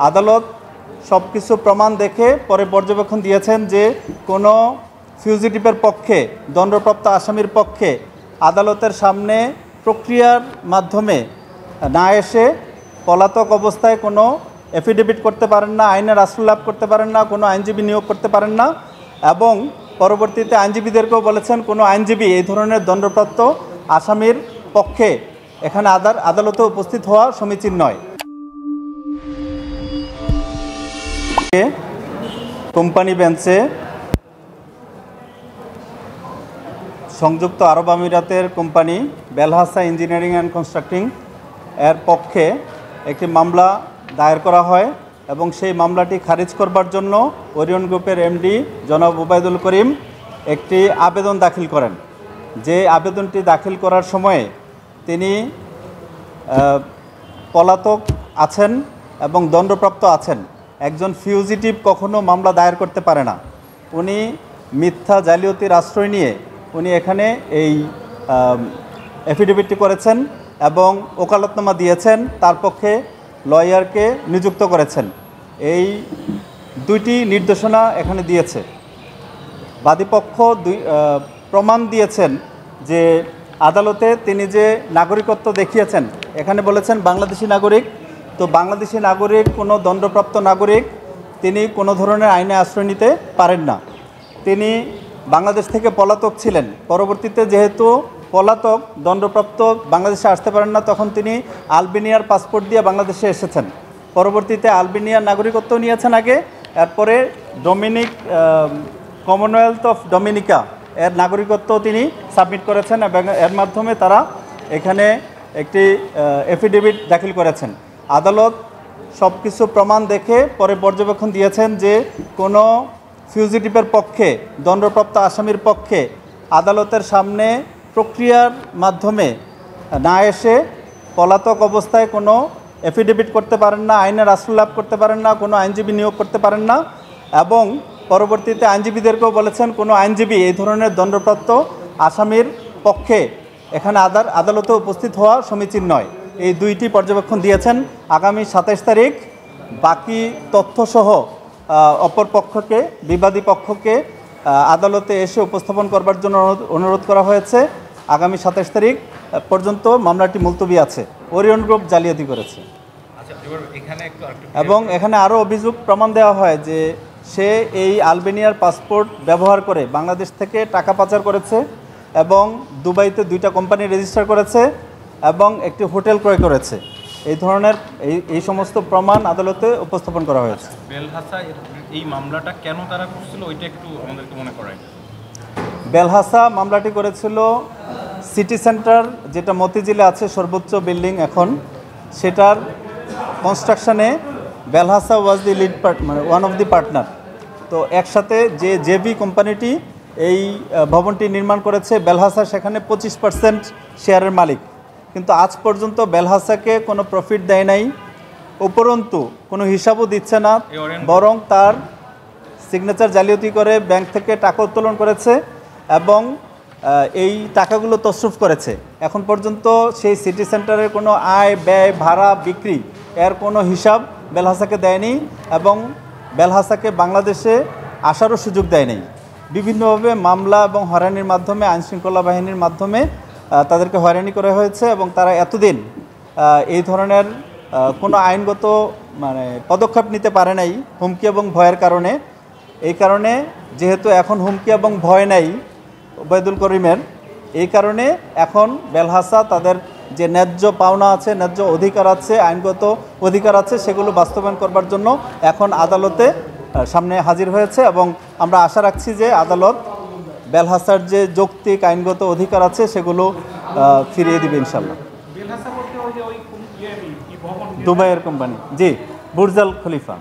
আদালত সব কিছু প্রমাণ দেখে পরে পর্যবেক্ষণ দিয়েছেন যে কোনো ফিউজিটিভের পক্ষে, দণ্ডপ্রাপ্ত আসামির পক্ষে আদালতের সামনে প্রক্রিয়ার মাধ্যমে না এসে পলাতক অবস্থায় কোনো এফিডেভিট করতে পারেন না, আইনের আশ্রয় লাভ করতে পারেন না, কোনো আইনজীবী নিয়োগ করতে পারেন না। এবং পরবর্তীতে আইনজীবীদেরকেও বলেছেন কোনো আইনজীবী এই ধরনের দণ্ডপ্রাপ্ত আসামির পক্ষে এখানে আদালতে উপস্থিত হওয়া সমীচীন নয়। কোম্পানি বেঞ্চে সংযুক্ত আরব আমিরাতের কোম্পানি বেলহাসা ইঞ্জিনিয়ারিং অ্যান্ড কনস্ট্রাক্টিং এর পক্ষে একটি মামলা দায়ের করা হয় এবং সেই মামলাটি খারিজ করবার জন্য ওরিয়ন গ্রুপের এমডি জনাব ওবায়দুল করিম একটি আবেদন দাখিল করেন। যে আবেদনটি দাখিল করার সময়ে তিনি পলাতক আছেন এবং দণ্ডপ্রাপ্ত আছেন। একজন ফিউজিটিভ কখনো মামলা দায়ের করতে পারে না। উনি মিথ্যা জালিয়াতির আশ্রয় নিয়ে উনি এখানে এই এফিডেভিটটি করেছেন এবং ওকালতনামা দিয়েছেন, তার পক্ষে লয়ারকে নিযুক্ত করেছেন। এই দুইটি নির্দেশনা এখানে দিয়েছে। বাদীপক্ষ প্রমাণ দিয়েছেন যে আদালতে তিনি যে নাগরিকত্ব দেখিয়েছেন, এখানে বলেছেন বাংলাদেশি নাগরিক। তো বাংলাদেশি নাগরিক কোনো দণ্ডপ্রাপ্ত নাগরিক, তিনি কোনো ধরনের আইনে আশ্রয় নিতে পারেন না। তিনি বাংলাদেশ থেকে পলাতক ছিলেন। পরবর্তীতে যেহেতু পলাতক দণ্ডপ্রাপ্ত বাংলাদেশে আসতে পারেন না, তখন তিনি আলবেনিয়ার পাসপোর্ট দিয়ে বাংলাদেশে এসেছেন। পরবর্তীতে আলবেনিয়ার নাগরিকত্ব নিয়েছেন আগে, এরপরে কমনওয়েলথ অফ ডমিনিকা এর নাগরিকত্ব তিনি সাবমিট করেছেন এবং এর মাধ্যমে তারা এখানে একটি এফিডেভিট দাখিল করেছেন। আদালত সব কিছু প্রমাণ দেখে পরে পর্যবেক্ষণ দিয়েছেন যে কোনো ফিউজিটিভের পক্ষে, দণ্ডপ্রাপ্ত আসামির পক্ষে আদালতের সামনে প্রক্রিয়ার মাধ্যমে না এসে পলাতক অবস্থায় কোনো এফিডেভিট করতে পারেন না, আইনের আশ্রয় লাভ করতে পারেন না, কোনো আইনজীবী নিয়োগ করতে পারেন না। এবং পরবর্তীতে আইনজীবীদেরকেও বলেছেন কোনো আইনজীবী এই ধরনের দণ্ডপ্রাপ্ত আসামির পক্ষে এখানে আদালতে উপস্থিত হওয়া সমীচীন নয়। এই দুইটি পর্যবেক্ষণ দিয়েছেন। আগামী 27 তারিখ বাকি তথ্যসহ অপর পক্ষকে, বিবাদী পক্ষকে আদালতে এসে উপস্থাপন করবার জন্য অনুরোধ করা হয়েছে। আগামী 27 তারিখ পর্যন্ত মামলাটি মুলতবি আছে। ওরিয়ন গ্রুপ জালিয়াতি করেছে এবং এখানে আরও অভিযোগ প্রমাণ দেওয়া হয় যে সে এই আলবেনিয়ার পাসপোর্ট ব্যবহার করে বাংলাদেশ থেকে টাকা পাচার করেছে এবং দুবাইতে 2টা কোম্পানি রেজিস্টার করেছে এবং একটি হোটেল ক্রয় করেছে। এই ধরনের এই সমস্ত প্রমাণ আদালতে উপস্থাপন করা হয়েছে। বেলহাসা এই মামলাটা কেন তারা করছিল ওইটা একটু আমাদেরকে মনে করায়। বেলহাসা মামলাটি করেছিল সিটি সেন্টার, যেটা মতিঝিলে আছে সর্বোচ্চ বিল্ডিং এখন, সেটার কনস্ট্রাকশনে বেলহাসা ওয়াজ দি লিড মানে ওয়ান অফ দি পার্টনার। তো একসাথে যে জেবি কোম্পানিটি এই ভবনটি নির্মাণ করেছে, বেলহাসা সেখানে 25% শেয়ারের মালিক। কিন্তু আজ পর্যন্ত বেলহাসাকে কোনো প্রফিট দেয় নাই, উপরন্তু কোনো হিসাবও দিচ্ছে না, বরং তার সিগনেচার জালিয়াতি করে ব্যাংক থেকে টাকা উত্তোলন করেছে এবং এই টাকাগুলো তসরুফ করেছে। এখন পর্যন্ত সেই সিটি সেন্টারের কোনো আয়, ব্যয়, ভাড়া, বিক্রি এর কোনো হিসাব বেলহাসাকে দেয়নি এবং বেলহাসাকে বাংলাদেশে আসারও সুযোগ দেয়নি। বিভিন্নভাবে মামলা এবং হয়রানির মাধ্যমে, আইনশৃঙ্খলা বাহিনীর মাধ্যমে তাদেরকে হয়রানি করা হয়েছে এবং তারা এতদিন এই ধরনের কোনো আইনগত পদক্ষেপ নিতে পারে নাই হুমকি এবং ভয়ের কারণে। এই কারণে যেহেতু এখন হুমকি এবং ভয় নাই ওবায়দুল করিমের, এই কারণে এখন বেলহাসা তাদের যে ন্যায্য পাওনা আছে, ন্যায্য অধিকার আছে, আইনগত অধিকার আছে, সেগুলো বাস্তবায়ন করবার জন্য এখন আদালতে সামনে হাজির হয়েছে এবং আমরা আশা রাখছি যে আদালত বেলহাসার যে যৌক্তিক আইনগত অধিকার আছে সেগুলো ফিরিয়ে দিবে ইনশাল্লাহ। দুবাইয়ের কোম্পানি, জি, বুর্জ আল খলিফা।